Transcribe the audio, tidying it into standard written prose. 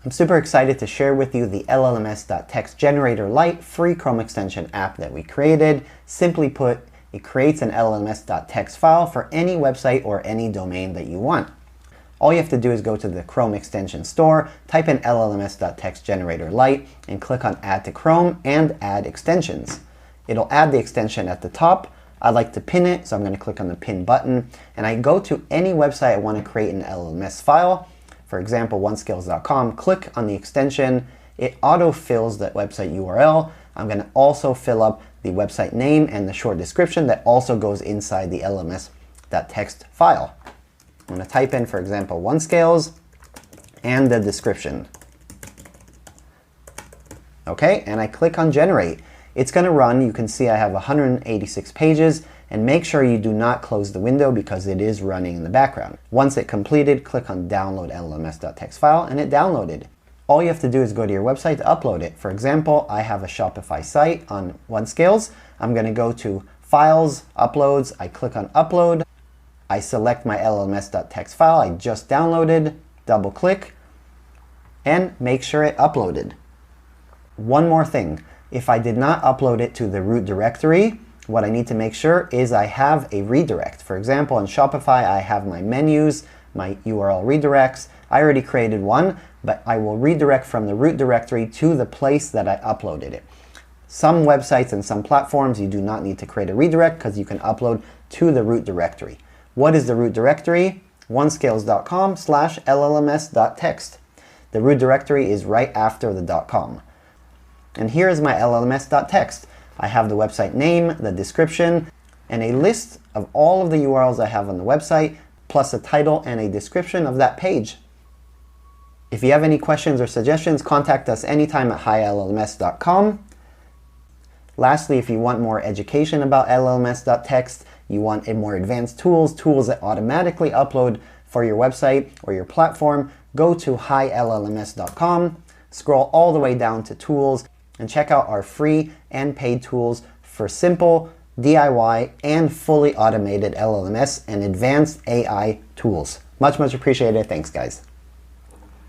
I'm super excited to share with you the LLMS.txt generator Lite free Chrome extension app that we created. Simply put, it creates an LLMS.txt file for any website or any domain that you want. All you have to do is go to the Chrome extension store, type in LLMS.txt generator Lite, and click on Add to Chrome and Add Extensions. It'll add the extension at the top. I like to pin it, so I'm going to click on the pin button, and I go to any website I want to create an LLMS file. For example, oneskills.com, click on the extension, it auto-fills that website URL. I'm going to also fill up the website name and the short description that also goes inside the LLMS.txt file. I'm going to type in, for example, OneScales and the description. Okay, and I click on Generate. It's going to run. You can see I have 186 pages, and make sure you do not close the window because it is running in the background. Once it completed, click on Download LLMS.txt file, and it downloaded. All you have to do is go to your website to upload it. For example, I have a Shopify site on OneScales. I'm going to go to Files, Uploads. I click on Upload. I select my LLMS.txt file I just downloaded, double click, and make sure it uploaded. One more thing. If I did not upload it to the root directory, what I need to make sure is I have a redirect. For example, in Shopify, I have my menus, my URL redirects. I already created one, but I will redirect from the root directory to the place that I uploaded it. Some websites and some platforms, you do not need to create a redirect because you can upload to the root directory. What is the root directory? onescales.com/LLMS.txt. The root directory is right after the .com. And here is my LLMS.txt. I have the website name, the description, and a list of all of the URLs I have on the website, plus a title and a description of that page. If you have any questions or suggestions, contact us anytime at HiLLMS.com. Lastly, if you want more education about LLMS.txt, you want more advanced tools that automatically upload for your website or your platform, go to HiLLMS.com, scroll all the way down to Tools, and check out our free and paid tools for simple, DIY, and fully automated LLMS and advanced AI tools. Much appreciated. Thanks, guys.